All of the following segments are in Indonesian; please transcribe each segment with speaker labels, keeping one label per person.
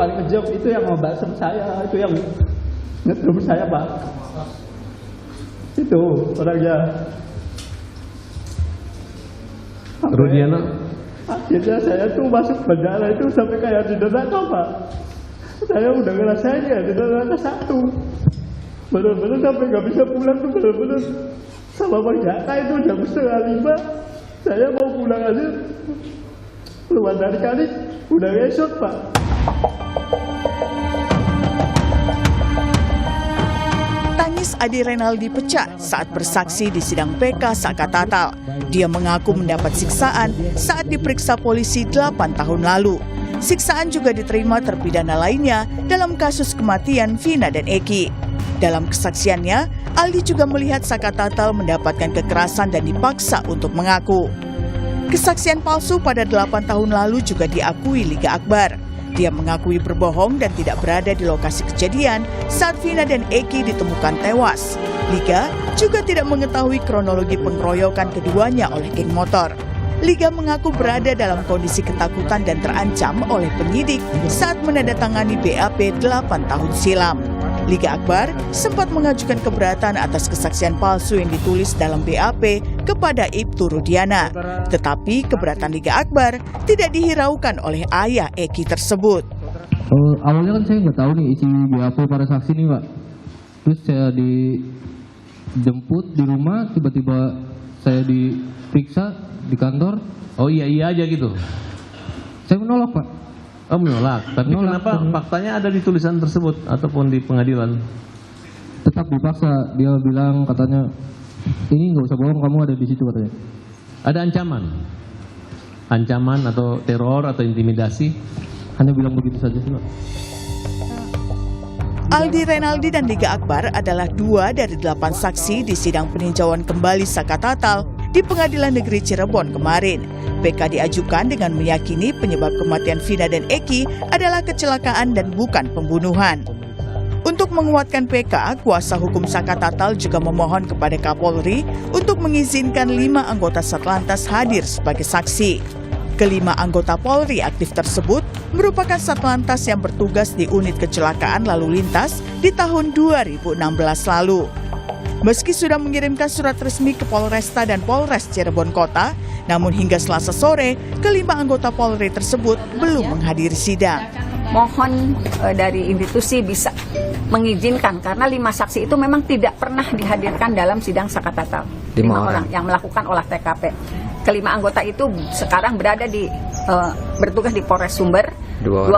Speaker 1: paling kejam itu yang ngebasem saya, itu yang ngedrum saya Pak. Itu orangnya.
Speaker 2: Rudiana.
Speaker 1: Akhirnya saya tuh masuk penjara itu sampai kayak di neraka Pak. Saya udah ngerasain ya di neraka satu. Bener-bener sampai nggak bisa pulang tuh bener-bener sama Bang Jaka itu jam 4:30. Saya mau pulang aja. Keluar dari kali udah esok Pak.
Speaker 3: Tangis Adi Renaldi pecah saat bersaksi di sidang PK Saka Tatal. Dia mengaku mendapat siksaan saat diperiksa polisi 8 tahun lalu. Siksaan juga diterima terpidana lainnya dalam kasus kematian Vina dan Eki. Dalam kesaksiannya, Aldi juga melihat Saka Tatal mendapatkan kekerasan dan dipaksa untuk mengaku. Kesaksian palsu pada 8 tahun lalu juga diakui Liga Akbar. Dia mengakui berbohong dan tidak berada di lokasi kejadian saat Vina dan Eki ditemukan tewas. Liga juga tidak mengetahui kronologi pengeroyokan keduanya oleh geng motor. Liga mengaku berada dalam kondisi ketakutan dan terancam oleh penyidik saat menandatangani BAP 8 tahun silam. Liga Akbar sempat mengajukan keberatan atas kesaksian palsu yang ditulis dalam BAP kepada Ibtu Rudiana. Tetapi keberatan Liga Akbar tidak dihiraukan oleh ayah Eki tersebut.
Speaker 2: Awalnya kan saya nggak tahu nih isi BAP para saksi nih Pak. Terus saya dijemput di rumah, tiba-tiba saya diperiksa di kantor.
Speaker 4: Oh iya aja gitu?
Speaker 2: Saya menolak Pak.
Speaker 4: Oh menolak, tapi kenapa faktanya ada di tulisan tersebut ataupun di pengadilan?
Speaker 2: Tetap dipaksa, dia bilang katanya, ini nggak usah bohong, kamu ada di situ katanya.
Speaker 4: Ada ancaman? Ancaman atau teror atau intimidasi?
Speaker 2: Hanya bilang begitu saja sih Pak.
Speaker 3: Aldi Renaldi dan Liga Akbar adalah 2 dari 8 saksi di sidang peninjauan kembali Saka Tatal di Pengadilan Negeri Cirebon kemarin. PK diajukan dengan meyakini penyebab kematian Vina dan Eki adalah kecelakaan dan bukan pembunuhan. Untuk menguatkan PK, kuasa hukum Saka Tatal juga memohon kepada Kapolri untuk mengizinkan 5 anggota Satlantas hadir sebagai saksi. Kelima anggota Polri aktif tersebut merupakan Satlantas yang bertugas di unit kecelakaan lalu lintas di tahun 2016 lalu. Meski sudah mengirimkan surat resmi ke Polresta dan Polres Cirebon Kota, namun hingga Selasa sore, kelima anggota Polri tersebut belum menghadiri sidang.
Speaker 5: Mohon dari institusi bisa mengizinkan, karena 5 saksi itu memang tidak pernah dihadirkan dalam sidang Saka Tatal. 5 orang yang melakukan olah TKP. Kelima anggota itu sekarang berada bertugas di Polres Sumber, 2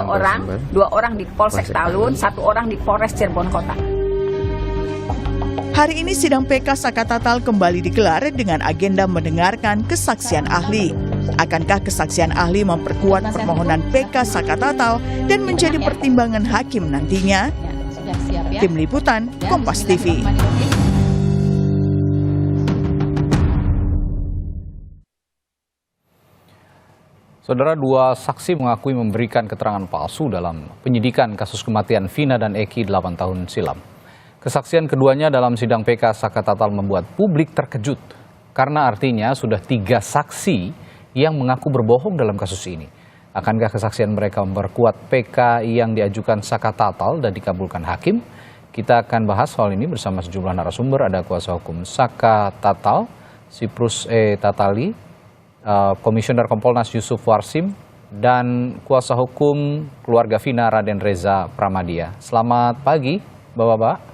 Speaker 5: orang di Polsek Talun, 1 orang di Polres Cirebon Kota.
Speaker 3: Hari ini sidang PK Saka Tatal kembali digelar dengan agenda mendengarkan kesaksian ahli. Akankah kesaksian ahli memperkuat permohonan PK Saka Tatal dan menjadi pertimbangan hakim nantinya? Tim Liputan, Kompas TV.
Speaker 6: Saudara, 2 saksi mengakui memberikan keterangan palsu dalam penyidikan kasus kematian Vina dan Eki 8 tahun silam. Kesaksian keduanya dalam sidang PK Saka Tatal membuat publik terkejut karena artinya sudah 3 saksi yang mengaku berbohong dalam kasus ini. Akankah kesaksian mereka memperkuat PK yang diajukan Saka Tatal dan dikabulkan hakim? Kita akan bahas soal ini bersama sejumlah narasumber. Ada kuasa hukum Saka Tatal, Siprus E. Tatali, Komisioner Kompolnas Yusuf Warsim, dan kuasa hukum keluarga Vina Raden Reza Pramadia. Selamat pagi, Bapak-bapak.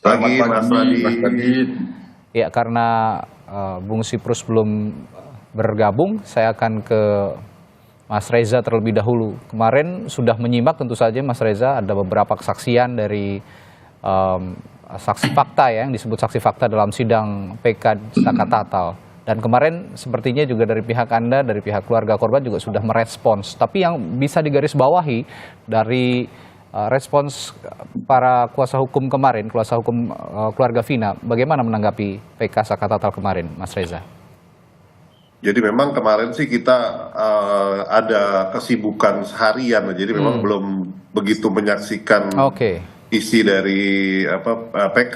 Speaker 7: Pagi, Mas Radit.
Speaker 6: Ya, karena Bung Siprus belum bergabung, saya akan ke Mas Reza terlebih dahulu. Kemarin sudah menyimak tentu saja Mas Reza, ada beberapa kesaksian dari saksi fakta ya, yang disebut saksi fakta dalam sidang PK Saka Tatal. Dan kemarin sepertinya juga dari pihak Anda, dari pihak keluarga korban juga sudah merespons. Tapi yang bisa digarisbawahi dari respons para kuasa hukum kemarin, kuasa hukum keluarga Vina, bagaimana menanggapi PK Saka Tatal kemarin, Mas Reza?
Speaker 7: Jadi memang kemarin sih kita ada kesibukan seharian, jadi memang belum begitu menyaksikan isi dari PK.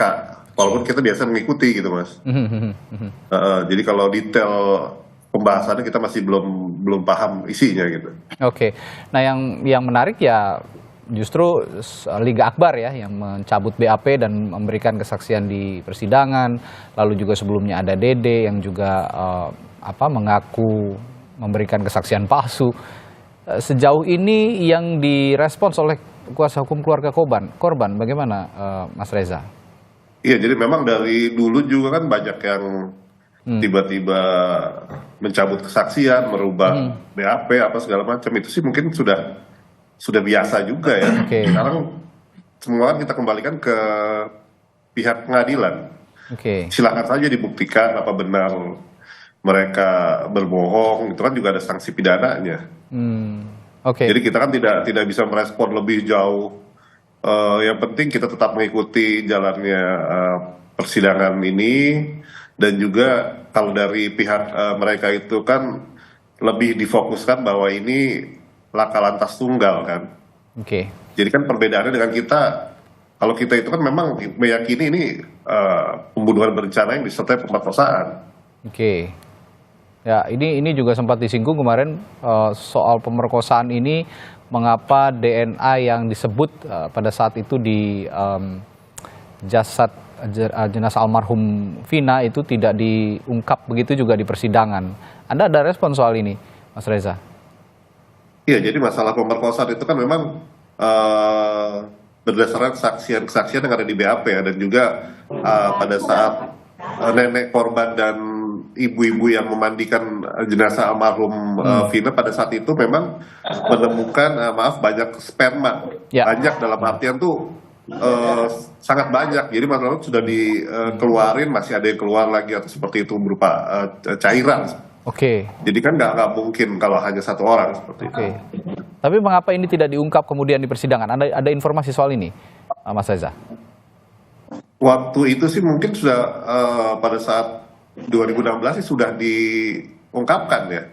Speaker 7: Walaupun kita biasa mengikuti gitu, Mas. Jadi kalau detail pembahasannya kita masih belum belum paham isinya gitu.
Speaker 6: Oke. Nah, yang menarik ya justru Liga Akbar ya yang mencabut BAP dan memberikan kesaksian di persidangan. Lalu juga sebelumnya ada Dede yang juga mengaku memberikan kesaksian palsu. Sejauh ini yang direspons oleh kuasa hukum keluarga korban bagaimana, Mas Reza?
Speaker 7: Iya, jadi memang dari dulu juga kan banyak yang tiba-tiba mencabut kesaksian, merubah BAP apa segala macam, itu sih mungkin sudah biasa juga ya. Sekarang semua kita kembalikan ke pihak pengadilan. Silakan saja dibuktikan apa benar mereka berbohong, itu kan juga ada sanksi pidananya. Jadi kita kan tidak bisa merespon lebih jauh. Yang penting kita tetap mengikuti jalannya persidangan ini, dan juga kalau dari pihak mereka itu kan lebih difokuskan bahwa ini laka lantas tunggal kan. Jadi kan perbedaannya dengan kita, kalau kita itu kan memang meyakini ini pembunuhan berencana yang disertai pemerkosaan.
Speaker 6: Ya, ini juga sempat disinggung kemarin soal pemerkosaan ini, mengapa DNA yang disebut pada saat itu di jasad jenazah almarhum Vina itu tidak diungkap, begitu juga di persidangan. Anda ada respon soal ini, Mas Reza?
Speaker 7: Iya, jadi masalah pemerkosaan itu kan memang berdasarkan kesaksian yang ada di BAP ya, dan juga pada saat nenek korban dan ibu-ibu yang memandikan jenazah almarhum Vina pada saat itu memang menemukan banyak sperma, banyak dalam artian tuh sangat banyak. Jadi masalah sudah dikeluarin, masih ada yang keluar lagi atau seperti itu berupa cairan. Jadi kan nggak mungkin kalau hanya satu orang seperti itu.
Speaker 6: Tapi mengapa ini tidak diungkap kemudian di persidangan? Ada informasi soal ini, Mas Reza?
Speaker 7: Waktu itu sih mungkin sudah pada saat 2016 sih sudah diungkapkan ya.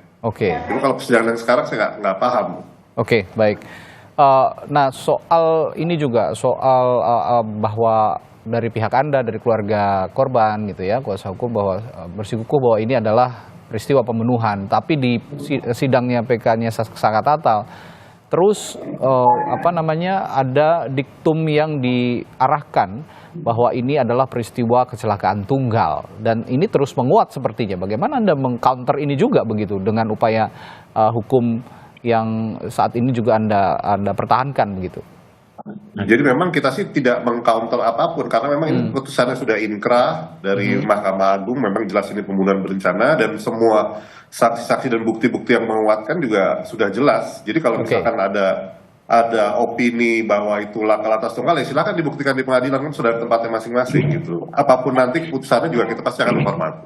Speaker 7: Jadi kalau persidangan yang sekarang saya nggak paham.
Speaker 6: Baik. Nah, soal ini juga soal bahwa dari pihak Anda, dari keluarga korban gitu ya, kuasa hukum bahwa bersikukuh bahwa ini adalah peristiwa pembunuhan, tapi di sidangnya PK-nya Sakatatal terus ada diktum yang diarahkan bahwa ini adalah peristiwa kecelakaan tunggal, dan ini terus menguat sepertinya. Bagaimana Anda meng-counter ini juga begitu dengan upaya hukum yang saat ini juga Anda pertahankan begitu?
Speaker 7: Jadi memang kita sih tidak meng-counter apapun, karena memang ini putusannya sudah inkrah dari Mahkamah Agung, memang jelas ini pembunuhan berencana, dan semua saksi-saksi dan bukti-bukti yang menguatkan juga sudah jelas. Jadi kalau misalkan ada opini bahwa itu laka lantas tunggal, ya silakan dibuktikan di pengadilan, kan sudah tempatnya masing-masing gitu. Apapun nanti keputusannya juga kita pasti akan menghormati.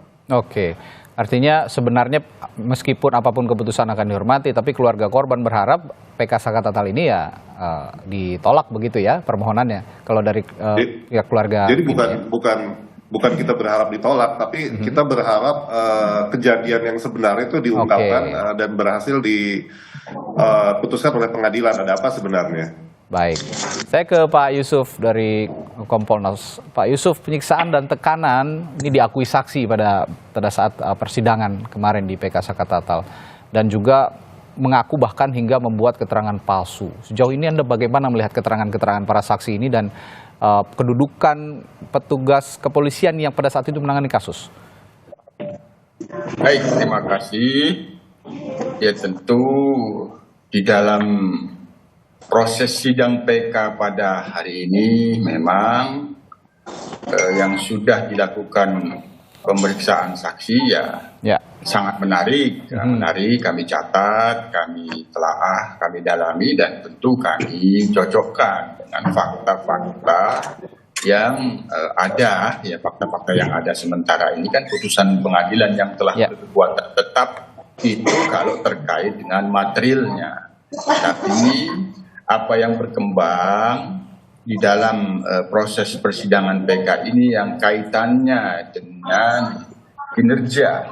Speaker 6: Artinya sebenarnya meskipun apapun keputusan akan dihormati, tapi keluarga korban berharap PK Sakatatal ini ya ditolak begitu ya permohonannya. Kalau dari pihak keluarga. Jadi
Speaker 7: bukan kita berharap ditolak, tapi kita berharap kejadian yang sebenarnya itu diungkapkan dan berhasil diputuskan oleh pengadilan ada apa sebenarnya.
Speaker 6: Baik, saya ke Pak Yusuf dari Kompolnas. Pak Yusuf, penyiksaan dan tekanan ini diakui saksi pada saat persidangan kemarin di PK Sakatatal, dan juga mengaku bahkan hingga membuat keterangan palsu. Sejauh ini Anda bagaimana melihat keterangan-keterangan para saksi ini dan kedudukan petugas kepolisian yang pada saat itu menangani kasus?
Speaker 8: Baik, terima kasih. Ya tentu di dalam proses sidang PK pada hari ini memang yang sudah dilakukan pemeriksaan saksi ya sangat menarik. Menarik, kami catat, kami telaah, kami dalami, dan tentu kami cocokkan dengan fakta-fakta yang ada, ya fakta-fakta yang ada sementara ini kan putusan pengadilan yang telah berkekuatan tetap itu kalau terkait dengan materialnya. Tapi apa yang berkembang di dalam proses persidangan PK ini yang kaitannya dengan kinerja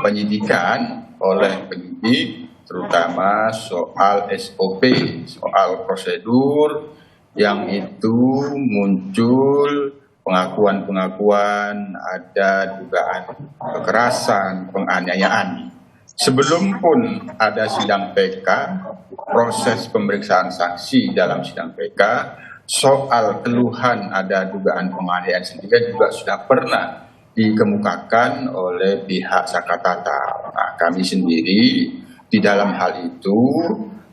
Speaker 8: penyidikan oleh penyidik, terutama soal SOP, soal prosedur yang itu muncul pengakuan-pengakuan ada dugaan kekerasan, penganiayaan. sebelum pun ada sidang PK, proses pemeriksaan saksi dalam sidang PK, soal keluhan ada dugaan penganiayaan sendiri juga sudah pernah dikemukakan oleh pihak Sakatatal. Nah, kami sendiri di dalam hal itu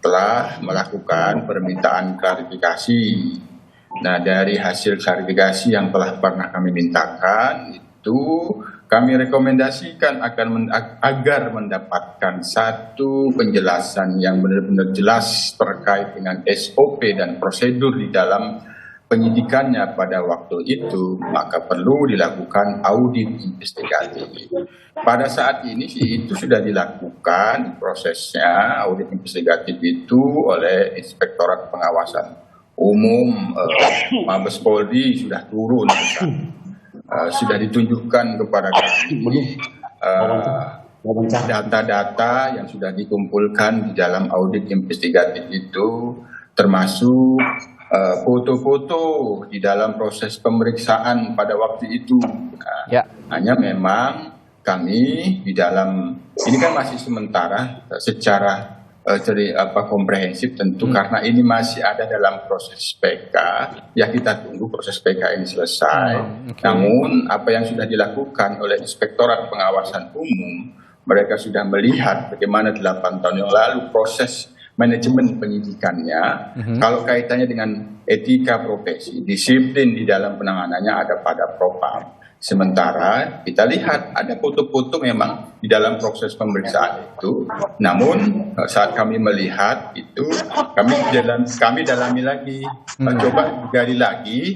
Speaker 8: telah melakukan permintaan klarifikasi. Nah, dari hasil klarifikasi yang telah pernah kami mintakan itu kami rekomendasikan agar mendapatkan satu penjelasan yang benar-benar jelas terkait dengan SOP dan prosedur di dalam penyidikannya pada waktu itu, maka perlu dilakukan audit investigatif. Pada saat ini sih itu sudah dilakukan prosesnya audit investigatif itu oleh Inspektorat Pengawasan Umum Mabes Polri sudah turun, sudah ditunjukkan kepada kami data-data yang sudah dikumpulkan di dalam audit investigatif itu, termasuk foto-foto di dalam proses pemeriksaan pada waktu itu. Nah, hanya memang kami di dalam ini kan masih sementara secara komprehensif tentu karena ini masih ada dalam proses PK, ya kita tunggu proses PK ini selesai. Namun apa yang sudah dilakukan oleh Inspektorat Pengawasan Umum, mereka sudah melihat bagaimana 8 tahun yang lalu proses manajemen penyidikannya. Kalau kaitannya dengan etika profesi, disiplin di dalam penanganannya ada pada Propam. Sementara kita lihat ada foto-foto memang di dalam proses pemeriksaan itu. Namun saat kami melihat itu kami dalami lagi, coba gali lagi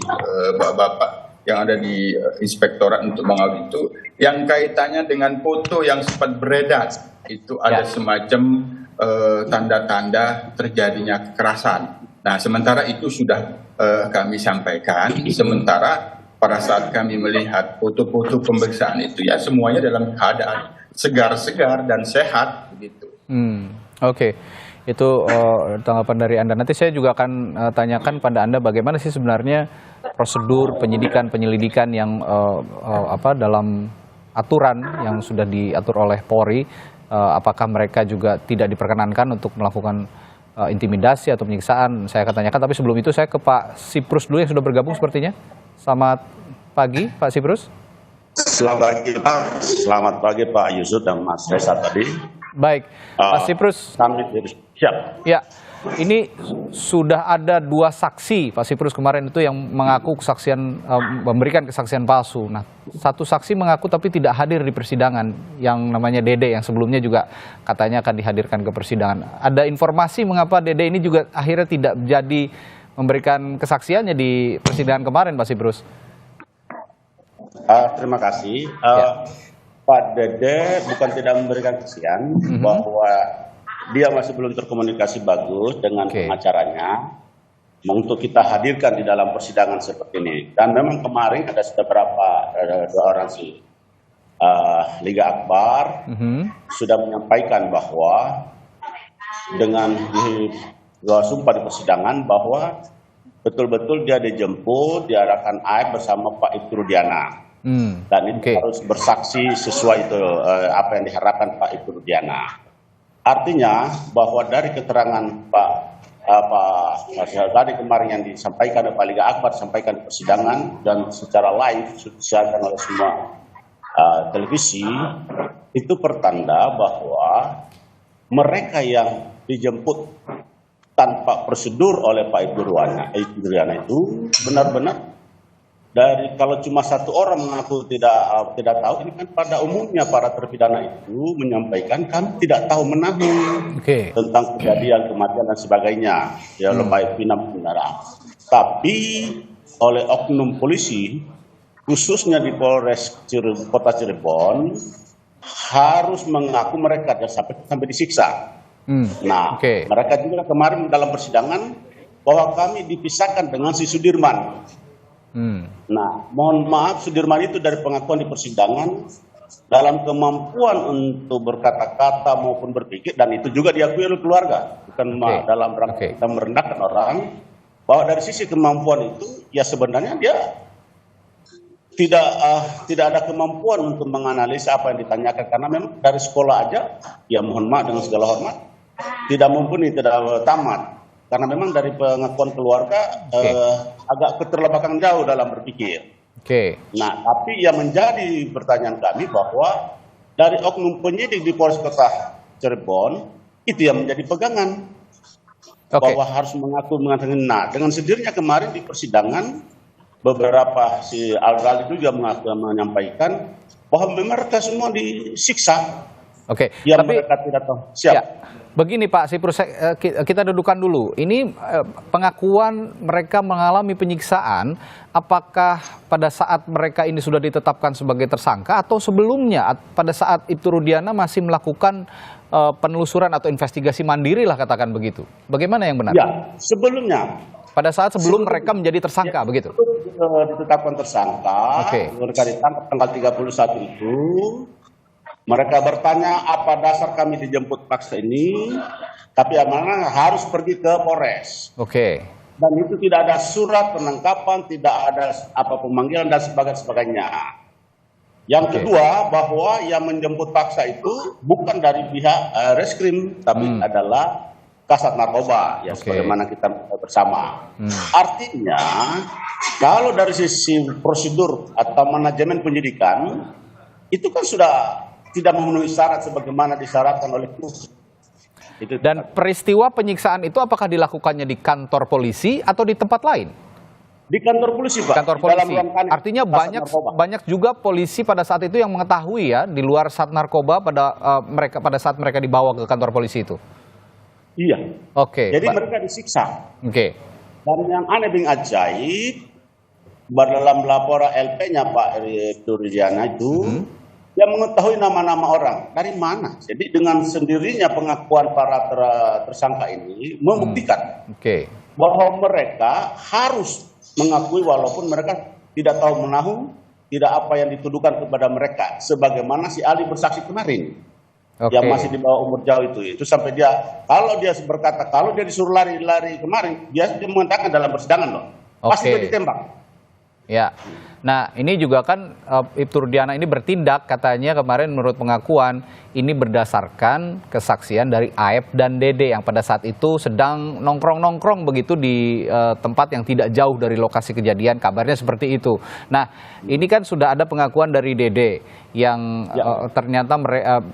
Speaker 8: bapak-bapak yang ada di inspektorat untuk mengaudit itu, yang kaitannya dengan foto yang sempat beredar itu ada semacam tanda-tanda terjadinya kekerasan. Nah, sementara itu sudah kami sampaikan. Sementara pada saat kami melihat foto-foto pemeriksaan itu, ya semuanya dalam keadaan segar-segar dan sehat, begitu.
Speaker 6: Oke. Itu tanggapan dari Anda. Nanti saya juga akan tanyakan pada Anda bagaimana sih sebenarnya prosedur penyelidikan yang dalam aturan yang sudah diatur oleh Polri. Apakah mereka juga tidak diperkenankan untuk melakukan intimidasi atau penyiksaan? Saya akan tanyakan, tapi sebelum itu saya ke Pak Siprus dulu yang sudah bergabung sepertinya. Selamat pagi, Pak Siprus.
Speaker 9: Selamat pagi, Pak. Selamat pagi, Pak Yusuf dan Mas Reza tadi.
Speaker 6: Baik, Pak Siprus.
Speaker 9: Siap.
Speaker 6: Ya, ini sudah ada 2 saksi, Pak Siprus kemarin itu yang mengaku memberikan kesaksian palsu. Nah, satu saksi mengaku tapi tidak hadir di persidangan, yang namanya Dede, yang sebelumnya juga katanya akan dihadirkan ke persidangan. Ada informasi mengapa Dede ini juga akhirnya tidak jadi memberikan kesaksiannya di persidangan kemarin, Pak Siprus?
Speaker 9: Terima kasih. Pak Dede bukan tidak memberikan kesaksian, bahwa dia masih belum terkomunikasi bagus dengan pengacaranya untuk kita hadirkan di dalam persidangan seperti ini. Dan memang kemarin ada beberapa 2 orang Liga Akbar sudah menyampaikan bahwa dengan sumpah di persidangan bahwa betul-betul dia dijemput, diarahkan Aib bersama Pak Ibtu Rudiana. Dan itu harus bersaksi sesuai itu apa yang diharapkan Pak Ibtu Rudiana. Artinya bahwa dari keterangan Pak tadi kemarin yang disampaikan oleh Pak Liga Akbar, disampaikan di persidangan dan secara live disiarkan oleh semua televisi, itu pertanda bahwa mereka yang dijemput tanpa prosedur oleh Pak Ibtu Rudiana itu benar-benar dari, kalau cuma 1 orang mengaku tidak tahu, ini kan pada umumnya para terpidana itu menyampaikan kami tidak tahu menahu tentang kejadian kematian dan sebagainya, ya lebay pinam kendaraan. Tapi oleh oknum polisi khususnya di Polres Kota Cirebon harus mengaku mereka sampai disiksa. Nah, mereka juga kemarin dalam persidangan bahwa kami dipisahkan dengan si Sudirman. Nah, mohon maaf, Sudirman itu dari pengakuan di persidangan dalam kemampuan untuk berkata-kata maupun berpikir, dan itu juga diakui oleh keluarga, bukan dalam rangka kita merendahkan orang, bahwa dari sisi kemampuan itu ya sebenarnya dia tidak ada kemampuan untuk menganalisa apa yang ditanyakan, karena memang dari sekolah aja, ya mohon maaf dengan segala hormat, tidak mumpuni, tidak tamat, karena memang dari pengakuan keluarga agak keterlambatan jauh dalam berpikir. Nah, tapi yang menjadi pertanyaan kami bahwa dari oknum penyidik di Polres Kota Cirebon itu yang menjadi pegangan bahwa harus mengatakan. Nah, dengan sendirinya kemarin di persidangan beberapa si Al-Ghali juga menyampaikan bahwa mereka semua disiksa. Yang tapi mereka tidak tahu. Siap. Ya,
Speaker 6: begini Pak Siprus, kita dudukan dulu. Ini pengakuan mereka mengalami penyiksaan, apakah pada saat mereka ini sudah ditetapkan sebagai tersangka atau sebelumnya pada saat Ibtu Rudiana masih melakukan penelusuran atau investigasi mandiri lah, katakan begitu. Bagaimana yang benar?
Speaker 9: Ya, sebelumnya.
Speaker 6: Pada saat sebelum mereka menjadi tersangka, begitu?
Speaker 9: Ditetapkan tersangka, mereka ditangkap tanggal 31 itu. Mereka bertanya apa dasar kami dijemput paksa ini, tapi amanah harus pergi ke Polres. Dan itu tidak ada surat penangkapan, tidak ada apa pemanggilan dan sebagainya. Yang kedua, bahwa yang menjemput paksa itu bukan dari pihak reskrim, tapi adalah Kasat Narkoba, ya sebagaimana kita bersama. Artinya, kalau dari sisi prosedur atau manajemen penyidikan, itu kan sudah tidak memenuhi syarat sebagaimana disyaratkan oleh KUHP.
Speaker 6: Dan peristiwa penyiksaan itu apakah dilakukannya di kantor polisi atau di tempat lain?
Speaker 9: Di kantor polisi, Pak.
Speaker 6: Kantor polisi. Artinya banyak juga polisi pada saat itu yang mengetahui ya, di luar Sat Narkoba pada saat mereka dibawa ke kantor polisi itu.
Speaker 9: Iya. Jadi mereka disiksa. Dan yang aneh bin ajaib, dalam laporan LP-nya Pak Rudiana itu, dia mengetahui nama-nama orang. Dari mana? Jadi dengan sendirinya pengakuan para tersangka ini membuktikan bahwa mereka harus mengakui walaupun mereka tidak tahu menahu, tidak apa yang dituduhkan kepada mereka. Sebagaimana si Ali bersaksi kemarin. Yang masih di bawah umur jauh itu sampai dia, kalau dia berkata, kalau dia disuruh lari kemarin, dia mengatakan dalam persidangan loh, pasti dia ditembak.
Speaker 6: Ya, nah ini juga kan Ibtu Rudiana ini bertindak katanya kemarin menurut pengakuan ini berdasarkan kesaksian dari Aep dan Dede yang pada saat itu sedang nongkrong-nongkrong begitu di tempat yang tidak jauh dari lokasi kejadian, kabarnya seperti itu. Nah ini kan sudah ada pengakuan dari Dede yang ternyata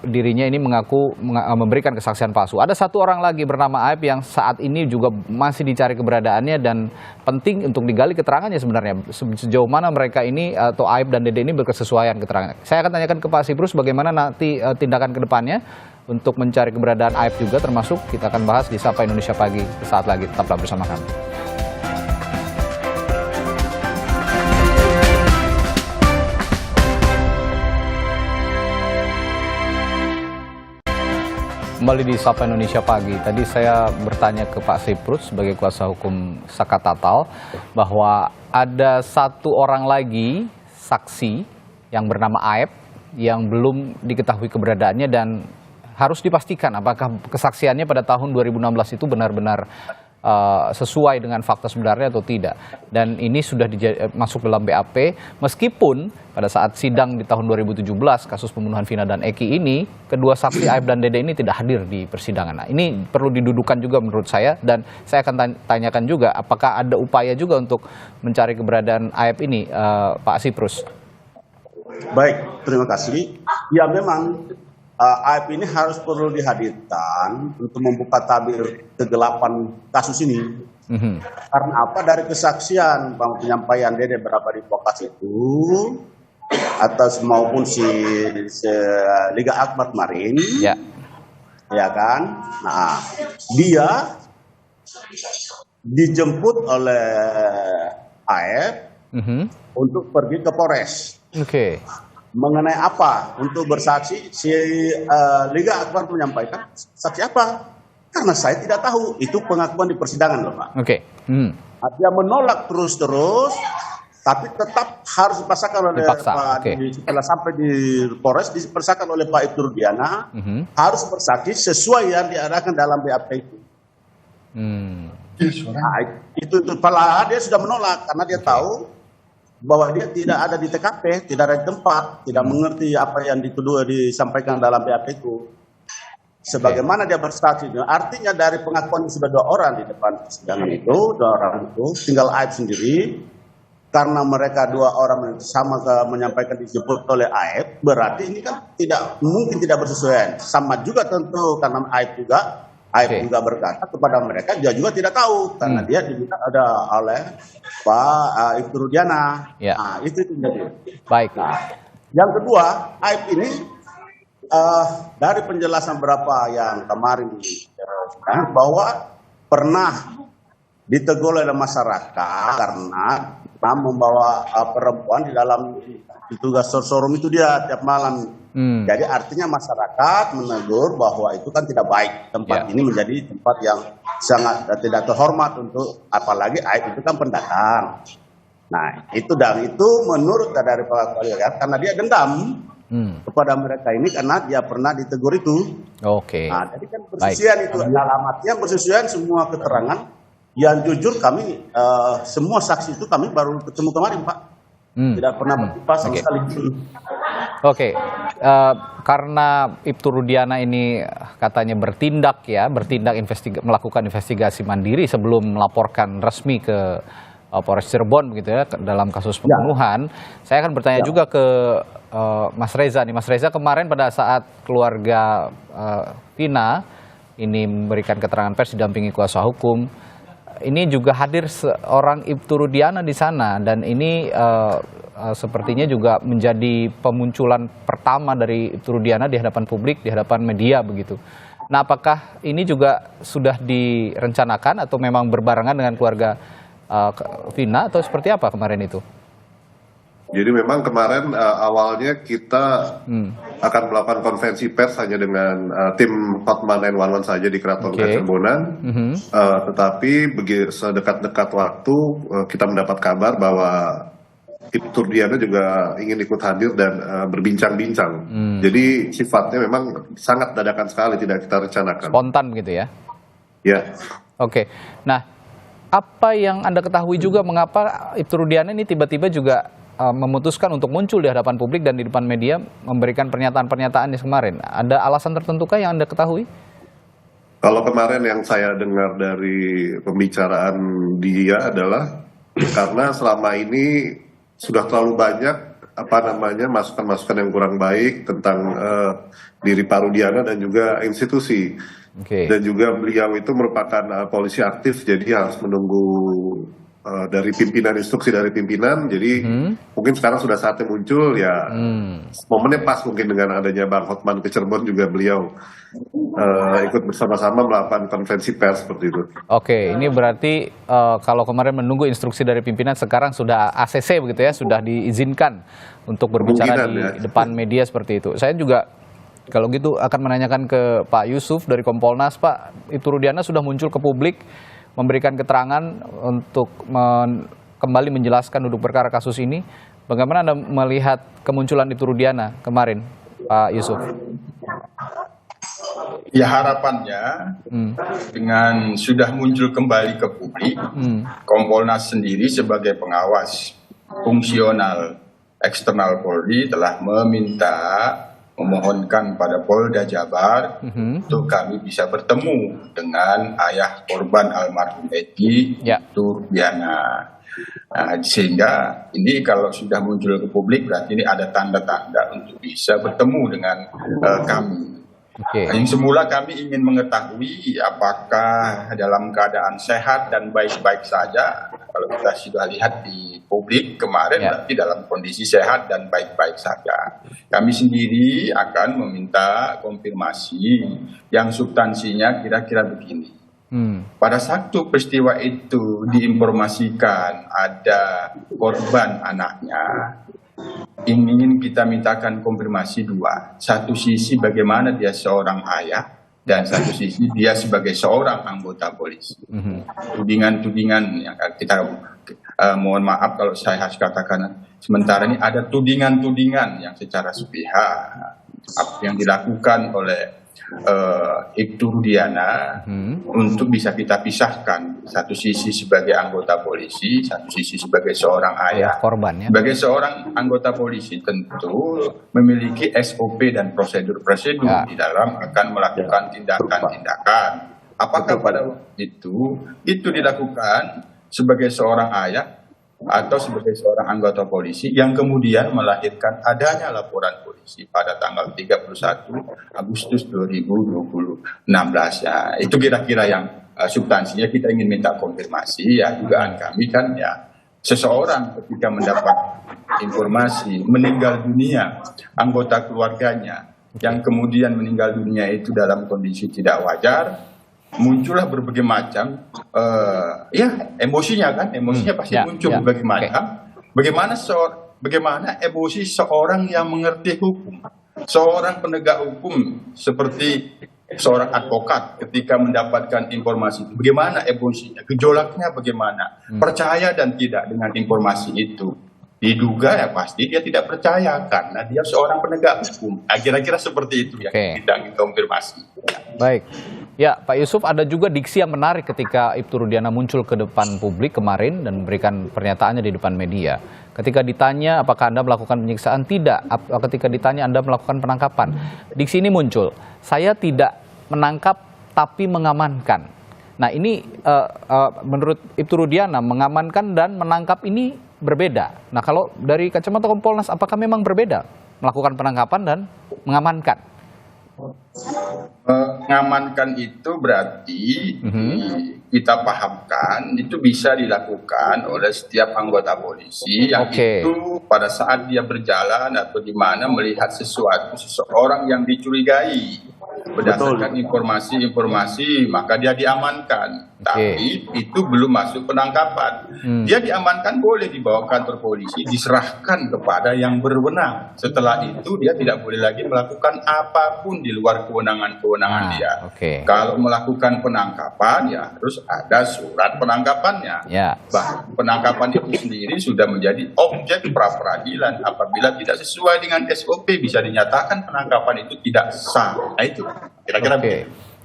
Speaker 6: dirinya ini mengaku memberikan kesaksian palsu. Ada satu orang lagi bernama Aep yang saat ini juga masih dicari keberadaannya dan penting untuk digali keterangannya sebenarnya. Sejauh mana mereka ini atau Aep dan Dede ini berkesesuaian keterangan. Saya akan tanyakan ke Pak Siprus bagaimana nanti tindakan ke depannya untuk mencari keberadaan Aep juga, termasuk kita akan bahas di Sapa Indonesia Pagi saat lagi. Tetaplah bersama kami. Kembali di Sapa Indonesia Pagi. Tadi saya bertanya ke Pak Siprus sebagai kuasa hukum Saka Tatal bahwa ada satu orang lagi saksi yang bernama Aep yang belum diketahui keberadaannya dan harus dipastikan apakah kesaksiannya pada tahun 2016 itu benar-benar sesuai dengan fakta sebenarnya atau tidak. Dan ini sudah masuk dalam BAP meskipun pada saat sidang di tahun 2017 kasus pembunuhan Vina dan Eki ini kedua saksi Aep dan Dede ini tidak hadir di persidangan. Nah, ini perlu didudukan juga menurut saya dan saya akan tanyakan juga apakah ada upaya juga untuk mencari keberadaan Aep ini, Pak Siprus.
Speaker 9: Baik, terima kasih. Ya memang Aep ini harus perlu dihadirkan untuk membuka tabir kegelapan kasus ini. Karena apa? Dari kesaksian penyampaian Dede berapa di lokasi itu, atas maupun si Liga Akbar kemarin, ya kan? Nah, dia dijemput oleh Aep untuk pergi ke Polres. Mengenai apa? Untuk bersaksi, si Liga Akbar menyampaikan saksi apa? Karena saya tidak tahu. Itu pengakuan di persidangan loh Pak. Dia menolak terus-terus, tapi tetap harus dipaksakan oleh Pak. Setelah sampai di Polres, dipaksakan oleh Pak Ibtu Rudiana, harus bersaksi sesuai yang diarahkan dalam BAP itu. Nah, itu dia sudah menolak karena dia tahu bahwa dia tidak ada di TKP, tidak ada di tempat, tidak mengerti apa yang disampaikan dalam BAP itu. Sebagaimana dia bersaksi, artinya dari pengakuan sudah 2 orang di depan persidangan itu, 2 orang itu tinggal Aib sendiri. Karena mereka 2 orang sama menyampaikan dijemput oleh Aib, berarti ini kan mungkin tidak bersesuaian. Sama juga tentu karena Aib juga berkata kepada mereka, dia juga tidak tahu karena dia diminta ada oleh Pak Ibtu Rudiana. Nah, itu jadi.
Speaker 6: Baik.
Speaker 9: Nah, yang kedua, Aib ini dari penjelasan berapa yang kemarin bahwa pernah ditegur oleh masyarakat karena membawa perempuan di dalam tugas showroom itu dia tiap malam. Jadi artinya masyarakat menegur bahwa itu kan tidak baik. Tempat ini menjadi tempat yang sangat tidak terhormat untuk, apalagi Aib itu kan pendatang. Nah itu menurut dari Pak Kualikat karena dia dendam kepada mereka ini karena dia pernah ditegur itu. Nah jadi kan persesuaian itu dalam artian persesuaian semua keterangan. Yang jujur kami, semua saksi itu kami baru ketemu kemarin Pak. Tidak pernah berjumpa sama sekali.
Speaker 6: Karena Ibtu Rudiana ini katanya melakukan investigasi mandiri sebelum melaporkan resmi ke Polres Cirebon begitu ya dalam kasus pembunuhan. Saya akan bertanya juga ke Mas Reza nih. Mas Reza, kemarin pada saat keluarga Vina ini memberikan keterangan pers didampingi kuasa hukum, ini juga hadir seorang Ibtu Rudiana di sana dan ini sepertinya juga menjadi pemunculan pertama dari Ibtu Rudiana di hadapan publik, di hadapan media begitu. Nah, apakah ini juga sudah direncanakan atau memang berbarengan dengan keluarga Vina atau seperti apa kemarin itu?
Speaker 7: Jadi memang kemarin awalnya kita akan melakukan konferensi pers hanya dengan tim Hotman 911 saja di Keraton Kacirebonan. Tetapi sedekat-dekat waktu kita mendapat kabar bahwa Ibtu Rudiana juga ingin ikut hadir dan berbincang-bincang. Jadi sifatnya memang sangat dadakan sekali, tidak kita rencanakan.
Speaker 6: Spontan gitu ya?
Speaker 7: Ya.
Speaker 6: Nah, apa yang Anda ketahui juga mengapa Ibtu Rudiana ini tiba-tiba juga memutuskan untuk muncul di hadapan publik dan di depan media memberikan pernyataan-pernyataannya kemarin? Ada alasan tertentukah yang Anda ketahui?
Speaker 7: Kalau kemarin yang saya dengar dari pembicaraan dia adalah karena selama ini sudah terlalu banyak masukan-masukan yang kurang baik tentang diri Pak Rudiana dan juga institusi. Dan juga beliau itu merupakan polisi aktif, jadi harus menunggu dari pimpinan, instruksi dari pimpinan. Jadi mungkin sekarang sudah saatnya muncul ya, momennya pas mungkin dengan adanya Bang Hotman ke Cirebon juga beliau ikut bersama-sama melakukan konferensi pers seperti itu.
Speaker 6: Ini berarti kalau kemarin menunggu instruksi dari pimpinan, sekarang sudah ACC begitu ya, sudah diizinkan untuk berbicara di depan media seperti itu. Saya juga kalau gitu akan menanyakan ke Pak Yusuf dari Kompolnas. Pak, Ibtu Rudiana sudah muncul ke publik memberikan keterangan untuk kembali menjelaskan duduk perkara kasus ini. Bagaimana Anda melihat kemunculan Ibtu Rudiana kemarin, Pak Yusuf?
Speaker 8: Ya harapannya dengan sudah muncul kembali ke publik, Kompolnas sendiri sebagai pengawas fungsional eksternal Polri telah memohonkan pada Polda Jabar untuk kami bisa bertemu dengan ayah korban almarhum Eki, Ibtu Rudiana. Nah, sehingga ini kalau sudah muncul ke publik berarti ini ada tanda-tanda untuk bisa bertemu dengan kami. Yang semula kami ingin mengetahui apakah dalam keadaan sehat dan baik-baik saja. Kalau kita sudah lihat di publik kemarin berarti dalam kondisi sehat dan baik-baik saja. Kami sendiri akan meminta konfirmasi yang substansinya kira-kira begini. Pada satu peristiwa itu diinformasikan ada korban anaknya, ingin kita mintakan konfirmasi dua. Satu sisi bagaimana dia seorang ayah, dan satu sisi dia sebagai seorang anggota polisi. Tudingan-tudingan yang kita mohon maaf kalau saya harus katakan, sementara ini ada tudingan-tudingan yang secara sepihak yang dilakukan oleh Ibtu Rudiana untuk bisa kita pisahkan, satu sisi sebagai anggota polisi, satu sisi sebagai seorang ayah.
Speaker 6: Korban, ya.
Speaker 8: Sebagai seorang anggota polisi tentu memiliki SOP dan prosedur-prosedur di dalam akan melakukan tindakan-tindakan. Apakah pada waktu itu dilakukan sebagai seorang ayah atau sebagai seorang anggota polisi yang kemudian melahirkan adanya laporan polisi pada tanggal 31 Agustus 2016 ya. Itu kira-kira yang substansinya kita ingin minta konfirmasi ya. Dugaan kami kan ya, seseorang ketika mendapat informasi meninggal dunia anggota keluarganya yang kemudian meninggal dunia itu dalam kondisi tidak wajar, muncullah berbagai macam emosinya pasti muncul berbagai macam. Bagaimana emosi seorang yang mengerti hukum, seorang penegak hukum seperti seorang advokat ketika mendapatkan informasi itu, bagaimana emosinya, gejolaknya bagaimana, percaya dan tidak dengan informasi itu. Diduga ya pasti dia tidak percaya karena dia seorang penegak hukum. Kira-kira seperti itu yang kita konfirmasi.
Speaker 6: Baik. Ya, Pak Yusuf, ada juga diksi yang menarik ketika Ibtu Rudiana muncul ke depan publik kemarin dan memberikan pernyataannya di depan media. Ketika ditanya apakah Anda melakukan penyiksaan, tidak. Ketika ditanya Anda melakukan penangkapan, diksi ini muncul. Saya tidak menangkap tapi mengamankan. Nah, ini menurut Ibtu Rudiana mengamankan dan menangkap ini berbeda. Nah, kalau dari kacamata Kompolnas, apakah memang berbeda melakukan penangkapan dan mengamankan?
Speaker 8: Mengamankan itu berarti kita pahamkan itu bisa dilakukan oleh setiap anggota polisi yang itu pada saat dia berjalan atau di mana melihat seseorang yang dicurigai berdasarkan informasi maka dia diamankan. Tapi itu belum masuk penangkapan. Dia diamankan boleh dibawa ke kantor polisi, diserahkan kepada yang berwenang. Setelah itu dia tidak boleh lagi melakukan apapun di luar kewenangan dia. Kalau melakukan penangkapan ya harus ada surat penangkapannya. Bahkan penangkapan itu sendiri sudah menjadi objek pra peradilan. Apabila tidak sesuai dengan SOP bisa dinyatakan penangkapan itu tidak sah. Nah itu kira-kira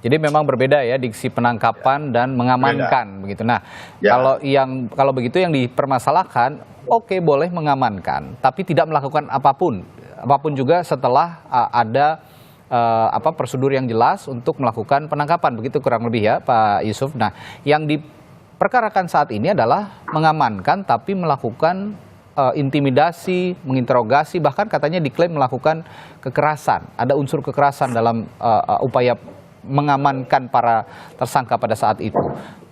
Speaker 6: Jadi memang berbeda ya diksi penangkapan dan mengamankan begitu. Nah, kalau begitu yang dipermasalahkan, boleh mengamankan, tapi tidak melakukan apapun juga setelah ada prosedur yang jelas untuk melakukan penangkapan, begitu kurang lebih ya Pak Yusuf. Nah, yang diperkarakan saat ini adalah mengamankan tapi melakukan intimidasi, menginterogasi, bahkan katanya diklaim melakukan kekerasan. Ada unsur kekerasan dalam upaya mengamankan para tersangka pada saat itu.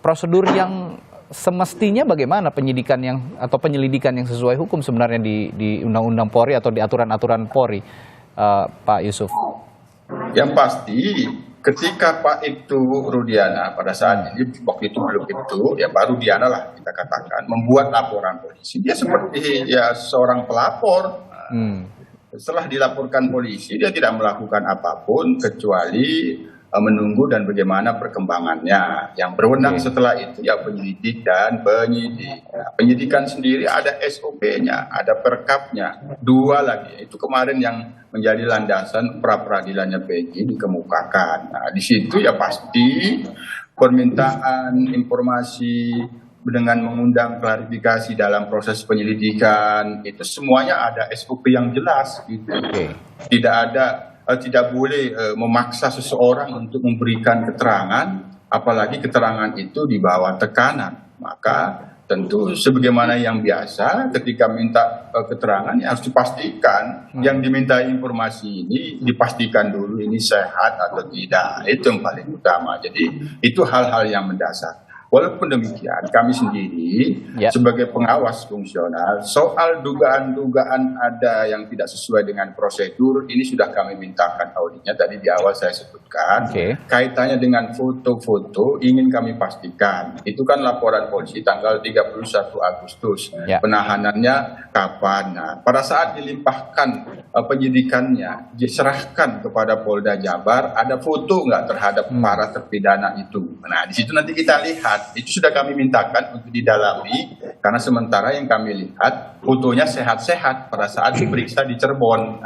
Speaker 6: Prosedur yang semestinya bagaimana penyelidikan yang sesuai hukum sebenarnya di Undang-Undang Polri atau di aturan-aturan Polri, Pak Yusuf?
Speaker 8: Yang pasti ketika Pak Ibtu Rudiana pada saat ini, waktu itu belum Ibtu, ya Pak Rudiana lah kita katakan, membuat laporan polisi. Dia seperti ya seorang pelapor. Setelah dilaporkan polisi, dia tidak melakukan apapun kecuali menunggu dan bagaimana perkembangannya. Yang berwenang setelah itu ya penyelidik dan penyidik. Nah, penyidikan sendiri ada SOP-nya, ada perkapnya, 2 lagi. Itu kemarin yang menjadi landasan pra peradilannya PG dikemukakan. Nah, di situ ya pasti permintaan informasi dengan mengundang klarifikasi dalam proses penyelidikan itu semuanya ada SOP yang jelas. Gitu. Tidak boleh memaksa seseorang untuk memberikan keterangan, apalagi keterangan itu di bawah tekanan. Maka tentu sebagaimana yang biasa ketika minta keterangan ya harus dipastikan yang diminta informasi ini dipastikan dulu ini sehat atau tidak. Itu yang paling utama. Jadi itu hal-hal yang mendasar. Walaupun demikian, kami sendiri sebagai pengawas fungsional, soal dugaan-dugaan ada yang tidak sesuai dengan prosedur, ini sudah kami mintakan auditnya. Tadi di awal saya sebutkan, kaitannya dengan foto-foto ingin kami pastikan. Itu kan laporan polisi tanggal 31 Agustus, penahanannya kapan. Nah, pada saat dilimpahkan penyidikannya, diserahkan kepada Polda Jabar, ada foto nggak terhadap para terpidana itu. Nah, di situ nanti kita lihat. Itu sudah kami mintakan untuk didalami Karena sementara yang kami lihat fotonya sehat-sehat pada saat diperiksa di Cirebon.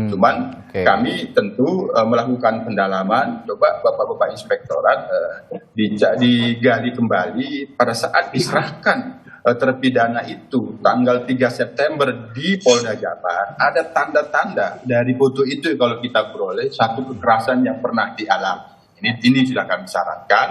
Speaker 8: Cuman kami tentu melakukan pendalaman, coba Bapak-Bapak Inspektorat digali kembali pada saat diserahkan terpidana itu tanggal 3 September di Polda Jabar, ada tanda-tanda dari foto itu kalau kita peroleh satu kekerasan yang pernah dialami. Ini sudah kami syaratkan.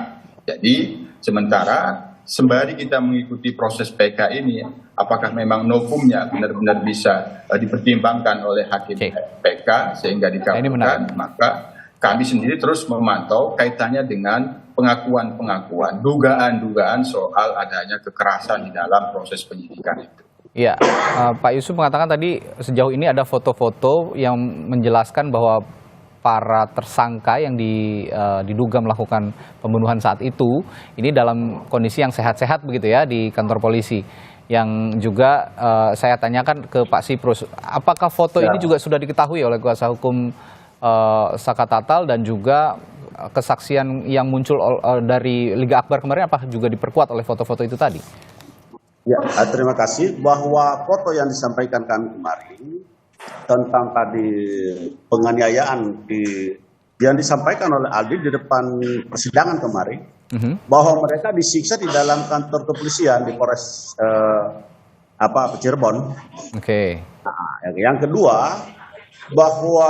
Speaker 8: Jadi sementara sembari kita mengikuti proses PK ini, apakah memang novumnya benar-benar bisa dipertimbangkan oleh hakim PK sehingga dikabulkan, maka kami sendiri terus memantau kaitannya dengan pengakuan-pengakuan, dugaan-dugaan soal adanya kekerasan di dalam proses penyidikan itu.
Speaker 6: Iya, Pak Yusuf mengatakan tadi sejauh ini ada foto-foto yang menjelaskan bahwa para tersangka yang diduga melakukan pembunuhan saat itu ini dalam kondisi yang sehat-sehat begitu ya di kantor polisi. Yang juga saya tanyakan ke Pak Siprus, apakah foto ini juga sudah diketahui oleh kuasa hukum Saka Tatal dan juga kesaksian yang muncul dari Liga Akbar kemarin apa juga diperkuat oleh foto-foto itu tadi?
Speaker 10: Ya, terima kasih bahwa foto yang disampaikan kami kemarin tentang tadi penganiayaan yang disampaikan oleh Aldi di depan persidangan kemarin, bahwa mereka disiksa di dalam kantor kepolisian di Polres Cirebon. Nah, yang kedua bahwa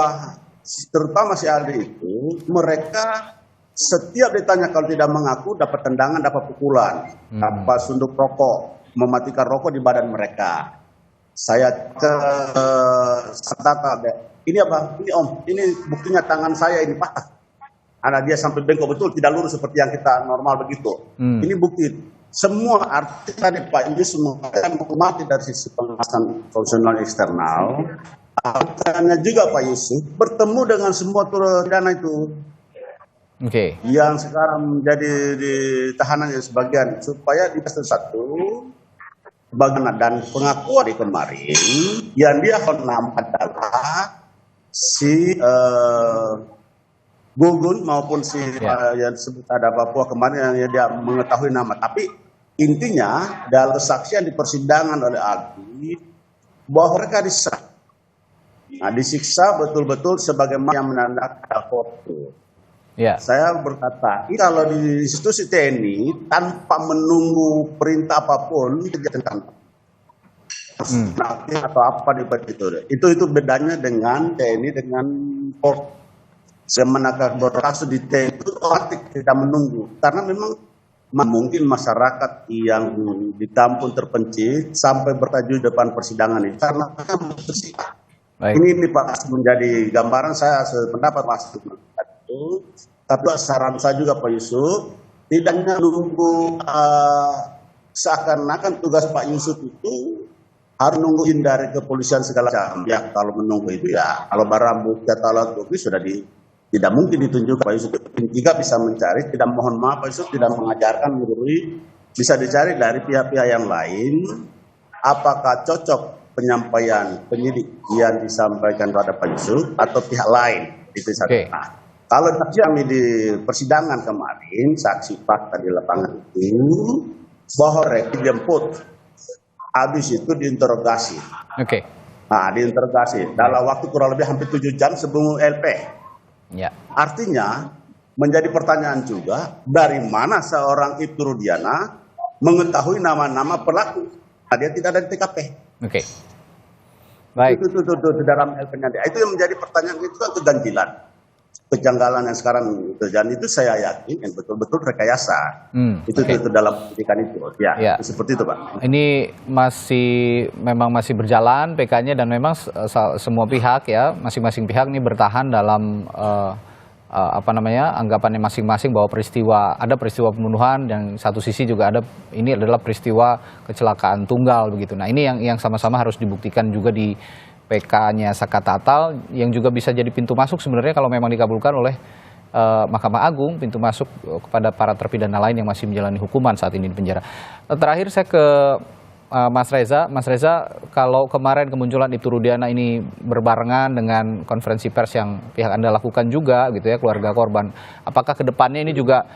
Speaker 10: terutama si Aldi itu mereka setiap ditanya kalau tidak mengaku dapat tendangan, dapat pukulan, dapat sunduk rokok, mematikan rokok di badan mereka. Saya ke Satata, ini apa? Ini Om, ini buktinya tangan saya ini patah. Karena dia sampai bengkok betul, tidak lurus seperti yang kita normal begitu. Ini bukti. Semua arti tadi Pak, ini semua menghormati dari sisi pengawasan profesional eksternal. Artinya juga Pak Yusuf bertemu dengan semua terpidana itu. Yang sekarang menjadi di tahanan yang sebagian supaya di satu bagaimana dan pengakuan di kemarin yang dia konam adalah si Gugun maupun si yang disebut ada Papua kemarin yang dia mengetahui nama, tapi intinya dalam kesaksian di persidangan oleh Aldi bahwa mereka disiksa betul-betul sebagaimana yang menandakan foto. Saya berkata, kalau di institusi TNI tanpa menunggu perintah apapun kejahatan atau apa itu bedanya dengan TNI dengan Polri. Semenakah berkasus di TNI itu tidak menunggu karena memang mungkin masyarakat yang di kampung terpencil sampai bertajuk depan persidangan ini karena bersifat. Ini Pak menjadi gambaran saya sependapat Mas itu. Tapi saran saya juga Pak Yusuf, tidak menunggu seakan-akan tugas Pak Yusuf itu harus nungguin dari kepolisian segala macam. Ya kalau menunggu itu ya, kalau barang bukti atau alat bukti sudah tidak mungkin ditunjukkan Pak Yusuf. Jika bisa mencari, tidak mohon maaf Pak Yusuf tidak mengajarkan menggurui, bisa dicari dari pihak-pihak yang lain. Apakah cocok penyampaian penyidik yang disampaikan kepada Pak Yusuf atau pihak lain? Itu satu. Kalau saksi kami di persidangan kemarin, saksi fakta di lapangan itu, bahwa dijemput, habis itu diinterogasi. Nah, diinterogasi dalam waktu kurang lebih hampir 7 jam sebelum LP. Artinya, menjadi pertanyaan juga, dari mana seorang Ibtu Rudiana mengetahui nama-nama pelaku? Nah, dia tidak ada di TKP. Itu dalam LP-nya. Itu yang menjadi pertanyaan, itu kan keganjilan. Kejanggalan yang sekarang terjadi itu saya yakin yang betul-betul rekayasa. Itu dalam pendidikan itu. Seperti itu Pak. Ini
Speaker 6: memang masih berjalan PK-nya dan memang semua pihak ya, masing-masing pihak ini bertahan dalam anggapannya masing-masing bahwa ada peristiwa pembunuhan dan satu sisi juga ini adalah peristiwa kecelakaan tunggal begitu. Nah, ini yang sama-sama harus dibuktikan juga di PK-nya Saka Tatal yang juga bisa jadi pintu masuk sebenarnya kalau memang dikabulkan oleh Mahkamah Agung, pintu masuk kepada para terpidana lain yang masih menjalani hukuman saat ini di penjara. Terakhir saya ke Mas Reza. Mas Reza, kalau kemarin kemunculan Ibtu Rudiana ini berbarengan dengan konferensi pers yang pihak Anda lakukan juga gitu ya, keluarga korban, apakah kedepannya ini juga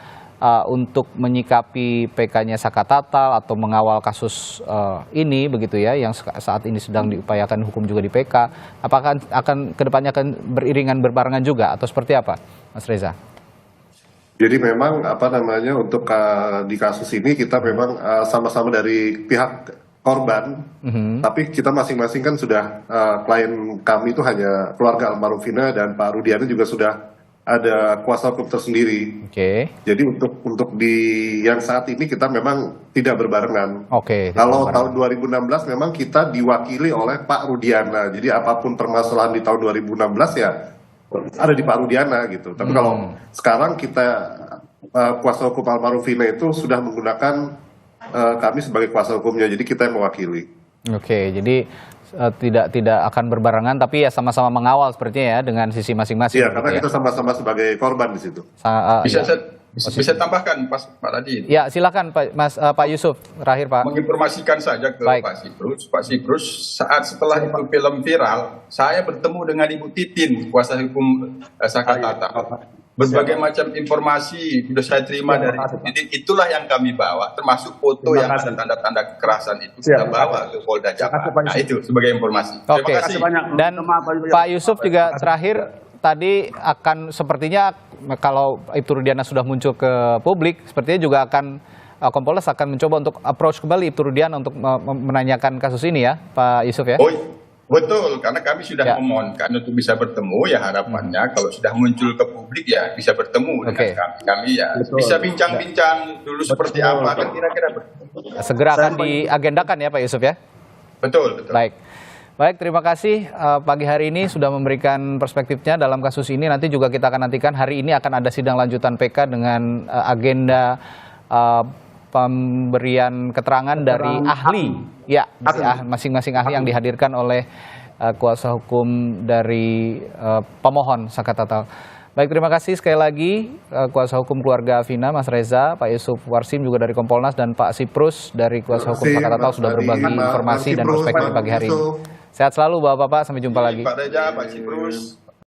Speaker 6: untuk menyikapi PK-nya Saka Tatal atau mengawal kasus ini begitu ya, yang saat ini sedang diupayakan hukum juga di PK, apakah akan kedepannya akan beriringan berbarengan juga atau seperti apa, Mas Reza?
Speaker 7: Jadi memang untuk di kasus ini kita memang sama-sama dari pihak korban, tapi kita masing-masing kan sudah klien kami itu hanya keluarga almarhum Vina dan Pak Rudiana juga sudah ada kuasa hukum tersendiri. Jadi untuk di yang saat ini kita memang tidak berbarengan. Kalau tahun 2016 memang kita diwakili oleh Pak Rudiana. Jadi apapun permasalahan di tahun 2016 ya ada di Pak Rudiana gitu. Tapi kalau sekarang kita kuasa hukum almarhum Vina itu sudah menggunakan kami sebagai kuasa hukumnya. Jadi kita yang mewakili. Jadi tidak akan berbarengan, tapi ya sama-sama mengawal sepertinya ya dengan sisi masing-masing. Iya, karena kita sama-sama sebagai korban di situ.
Speaker 8: Bisa tambahkan Pak Radit?
Speaker 6: Ya, silakan Pak Yusuf, terakhir Pak.
Speaker 8: Menginformasikan saja ke Pak Siprus, saat setelah itu film viral, saya bertemu dengan Ibu Titin, kuasa hukum Saka Tatal. Berbagai macam informasi sudah saya terima dari Ibu Titin, itulah yang kami bawa, termasuk foto yang ada tanda-tanda kekerasan itu kita bawa ke Polda Jakarta. Nah, itu sebagai informasi. Terima kasih banyak.
Speaker 6: Dan Pak Yusuf juga terakhir tadi akan sepertinya kalau Ibtu Rudiana sudah muncul ke publik, sepertinya juga akan Kompolnas akan mencoba untuk approach kembali Ibtu Rudiana untuk menanyakan kasus ini ya, Pak Yusuf ya.
Speaker 8: Betul, karena kami sudah memohonkan untuk bisa bertemu, ya harapannya kalau sudah muncul ke publik ya bisa bertemu dengan kami. Kami ya bisa bincang-bincang dulu seperti apa, kan kira-kira
Speaker 6: segera akan diagendakan ya Pak Yusuf ya?
Speaker 8: Betul.
Speaker 6: Baik, terima kasih pagi hari ini sudah memberikan perspektifnya dalam kasus ini. Nanti juga kita akan nantikan hari ini akan ada sidang lanjutan PK dengan agenda pemberian keterangan dari ahli, ya masing-masing ahli yang dihadirkan oleh kuasa hukum dari pemohon Saka Tatal. Baik, terima kasih sekali lagi kuasa hukum keluarga Vina, Mas Reza, Pak Yusuf Warsim juga dari Kompolnas, dan Pak Siprus dari kuasa hukum Saka Tatal sudah berbagi informasi dan perspektif pagi hari ini. Sehat selalu Bapak-bapak, sampai jumpa lagi.
Speaker 8: Pak Reza, Pak Siprus.